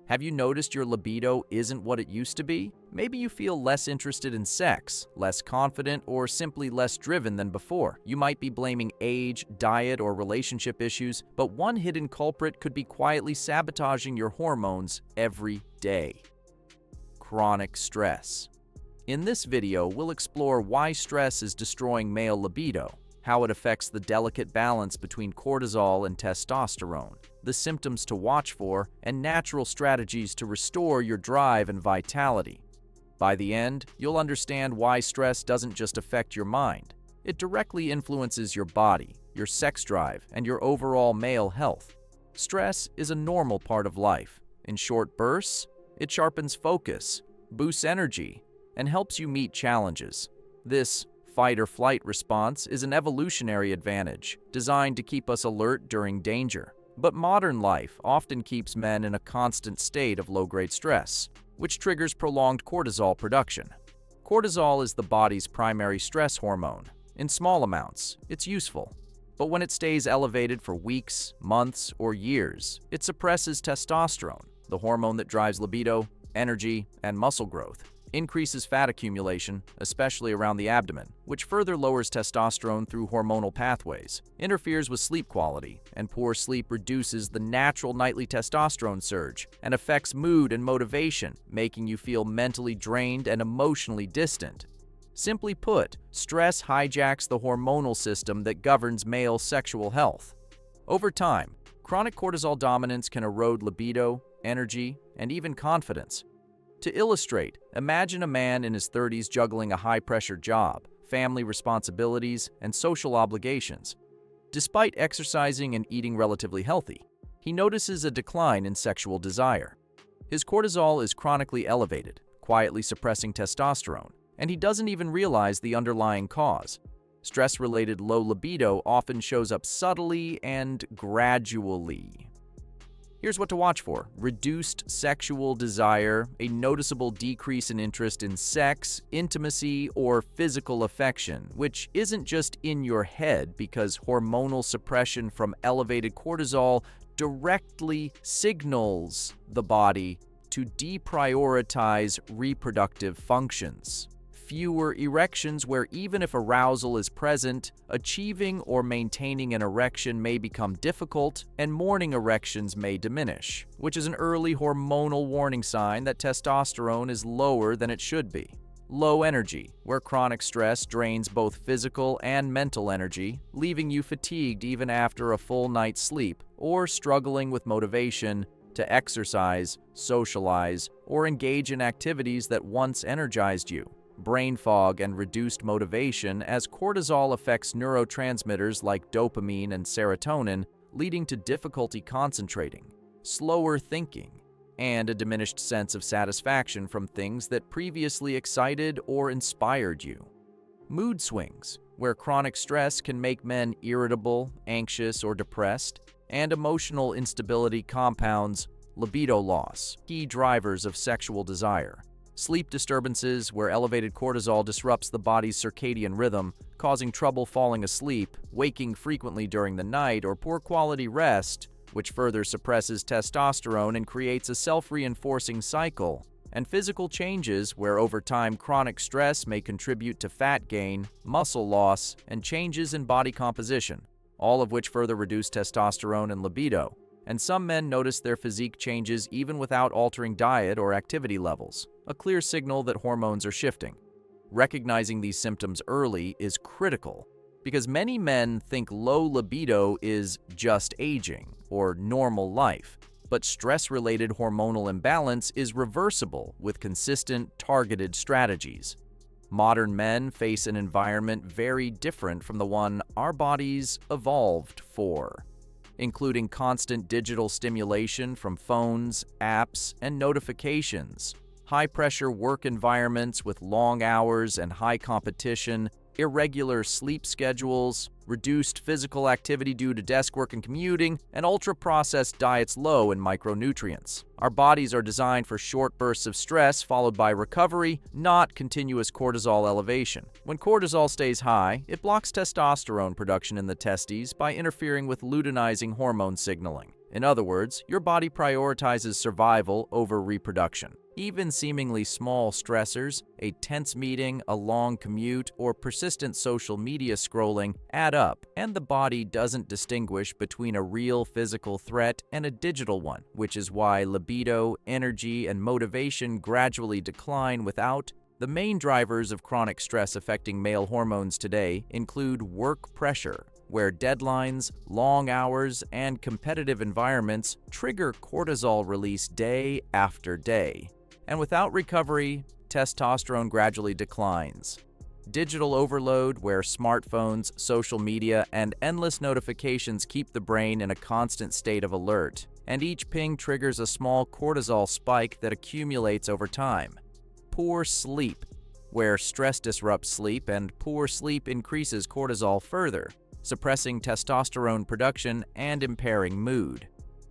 Have you noticed your libido isn't what it used to be? Maybe you feel less interested in sex, less confident, or simply less driven than before. You might be blaming age, diet, or relationship issues, but one hidden culprit could be quietly sabotaging your hormones every day: chronic stress. In this video, we'll explore why stress is destroying male libido, how it affects the delicate balance between cortisol and testosterone, the symptoms to watch for, and natural strategies to restore your drive and vitality. By the end, you'll understand why stress doesn't just affect your mind. It directly influences your body, your sex drive, and your overall male health. Stress is a normal part of life. In short bursts, it sharpens focus, boosts energy, and helps you meet challenges. This fight-or-flight response is an evolutionary advantage designed to keep us alert during danger. But modern life often keeps men in a constant state of low-grade stress, which triggers prolonged cortisol production. Cortisol is the body's primary stress hormone. In small amounts, it's useful. But when it stays elevated for weeks, months, or years, it suppresses testosterone, the hormone that drives libido, energy, and muscle growth, increases fat accumulation, especially around the abdomen, which further lowers testosterone through hormonal pathways, interferes with sleep quality, and poor sleep reduces the natural nightly testosterone surge and affects mood and motivation, making you feel mentally drained and emotionally distant. Simply put, stress hijacks the hormonal system that governs male sexual health. Over time, chronic cortisol dominance can erode libido, energy, and even confidence. To illustrate, imagine a man in his 30s juggling a high-pressure job, family responsibilities, and social obligations. Despite exercising and eating relatively healthy, he notices a decline in sexual desire. His cortisol is chronically elevated, quietly suppressing testosterone, and he doesn't even realize the underlying cause. Stress-related low libido often shows up subtly and gradually. Here's what to watch for: reduced sexual desire, a noticeable decrease in interest in sex, intimacy, or physical affection, which isn't just in your head because hormonal suppression from elevated cortisol directly signals the body to deprioritize reproductive functions. Fewer erections, where even if arousal is present, achieving or maintaining an erection may become difficult, and morning erections may diminish, which is an early hormonal warning sign that testosterone is lower than it should be. Low energy, where chronic stress drains both physical and mental energy, leaving you fatigued even after a full night's sleep, or struggling with motivation to exercise, socialize, or engage in activities that once energized you. Brain fog and reduced motivation, as cortisol affects neurotransmitters like dopamine and serotonin, leading to difficulty concentrating, slower thinking, and a diminished sense of satisfaction from things that previously excited or inspired you. Mood swings, where chronic stress can make men irritable, anxious, or depressed, and emotional instability compounds libido loss, key drivers of sexual desire. Sleep disturbances, where elevated cortisol disrupts the body's circadian rhythm, causing trouble falling asleep, waking frequently during the night, or poor quality rest, which further suppresses testosterone and creates a self-reinforcing cycle. And physical changes, where over time chronic stress may contribute to fat gain, muscle loss, and changes in body composition, all of which further reduce testosterone and libido. And some men notice their physique changes even without altering diet or activity levels, a clear signal that hormones are shifting. Recognizing these symptoms early is critical because many men think low libido is just aging or normal life, but stress-related hormonal imbalance is reversible with consistent, targeted strategies. Modern men face an environment very different from the one our bodies evolved for, including constant digital stimulation from phones, apps, and notifications, high-pressure work environments with long hours and high competition, irregular sleep schedules, reduced physical activity due to desk work and commuting, and ultra-processed diets low in micronutrients. Our bodies are designed for short bursts of stress followed by recovery, not continuous cortisol elevation. When cortisol stays high, it blocks testosterone production in the testes by interfering with luteinizing hormone signaling. In other words, your body prioritizes survival over reproduction. Even seemingly small stressors, a tense meeting, a long commute, or persistent social media scrolling add up, and the body doesn't distinguish between a real physical threat and a digital one, which is why libido, energy, and motivation gradually decline without. The main drivers of chronic stress affecting male hormones today include work pressure, where deadlines, long hours, and competitive environments trigger cortisol release day after day. And without recovery, testosterone gradually declines. Digital overload, where smartphones, social media, and endless notifications keep the brain in a constant state of alert, and each ping triggers a small cortisol spike that accumulates over time. Poor sleep, where stress disrupts sleep and poor sleep increases cortisol further, suppressing testosterone production and impairing mood.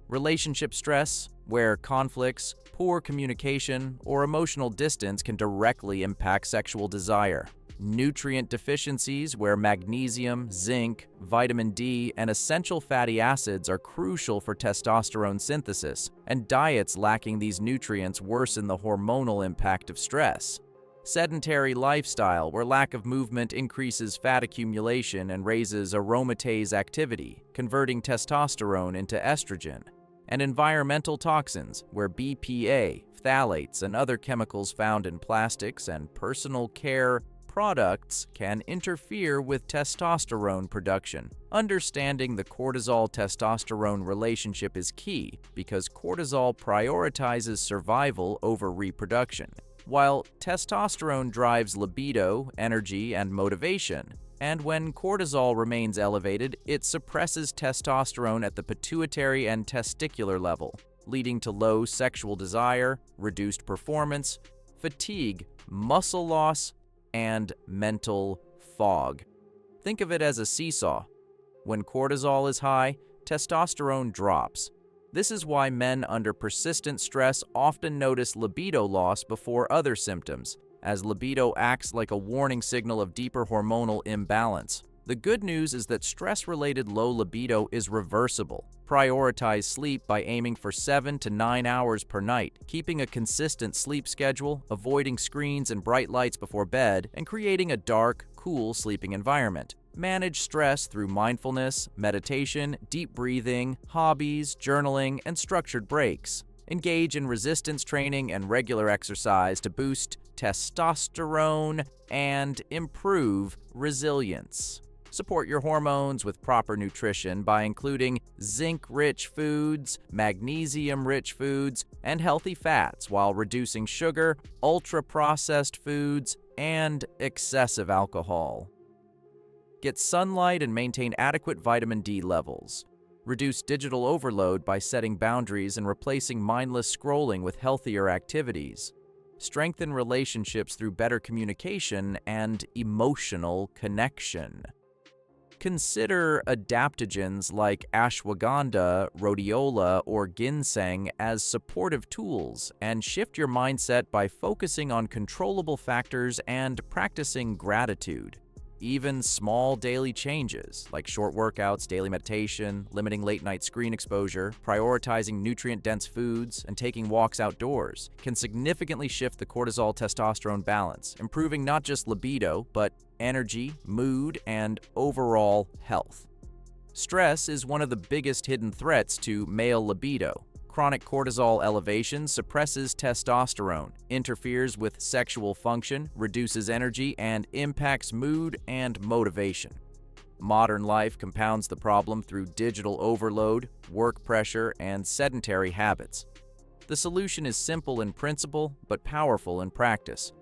Relationship stress, where conflicts, poor communication, or emotional distance can directly impact sexual desire. Nutrient deficiencies, where magnesium, zinc, vitamin D, and essential fatty acids are crucial for testosterone synthesis, and diets lacking these nutrients worsen the hormonal impact of stress. Sedentary lifestyle, where lack of movement increases fat accumulation and raises aromatase activity, converting testosterone into estrogen. And environmental toxins, where BPA, phthalates, and other chemicals found in plastics and personal care products can interfere with testosterone production. Understanding the cortisol-testosterone relationship is key because cortisol prioritizes survival over reproduction, while testosterone drives libido, energy, and motivation. And when cortisol remains elevated, it suppresses testosterone at the pituitary and testicular level, leading to low sexual desire, reduced performance, fatigue, muscle loss, and mental fog. Think of it as a seesaw. When cortisol is high, testosterone drops. This is why men under persistent stress often notice libido loss before other symptoms, as libido acts like a warning signal of deeper hormonal imbalance. The good news is that stress-related low libido is reversible. Prioritize sleep by aiming for 7 to 9 hours per night, keeping a consistent sleep schedule, avoiding screens and bright lights before bed, and creating a dark, cool sleeping environment. Manage stress through mindfulness, meditation, deep breathing, hobbies, journaling, and structured breaks. Engage in resistance training and regular exercise to boost testosterone and improve resilience. Support your hormones with proper nutrition by including zinc-rich foods, magnesium-rich foods, and healthy fats while reducing sugar, ultra-processed foods, and excessive alcohol. Get sunlight and maintain adequate vitamin D levels. Reduce digital overload by setting boundaries and replacing mindless scrolling with healthier activities. Strengthen relationships through better communication and emotional connection. Consider adaptogens like ashwagandha, rhodiola, or ginseng as supportive tools, and shift your mindset by focusing on controllable factors and practicing gratitude. Even small daily changes, like short workouts, daily meditation, limiting late-night screen exposure, prioritizing nutrient-dense foods, and taking walks outdoors, can significantly shift the cortisol-testosterone balance, improving not just libido, but energy, mood, and overall health. Stress is one of the biggest hidden threats to male libido. Chronic cortisol elevation suppresses testosterone, interferes with sexual function, reduces energy, and impacts mood and motivation. Modern life compounds the problem through digital overload, work pressure, and sedentary habits. The solution is simple in principle, but powerful in practice.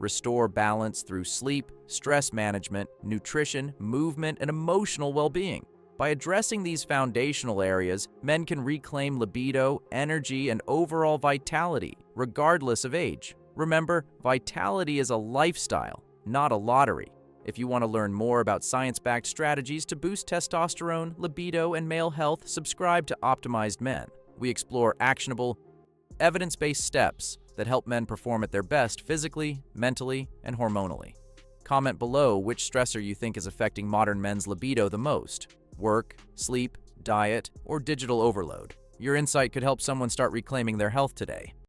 Restore balance through sleep, stress management, nutrition, movement, and emotional well-being. By addressing these foundational areas, men can reclaim libido, energy, and overall vitality, regardless of age. Remember, vitality is a lifestyle, not a lottery. If you want to learn more about science-backed strategies to boost testosterone, libido, and male health, subscribe to Optimized Men. We explore actionable, evidence-based steps that help men perform at their best physically, mentally, and hormonally. Comment below which stressor you think is affecting modern men's libido the most: work, sleep, diet, or digital overload. Your insight could help someone start reclaiming their health today.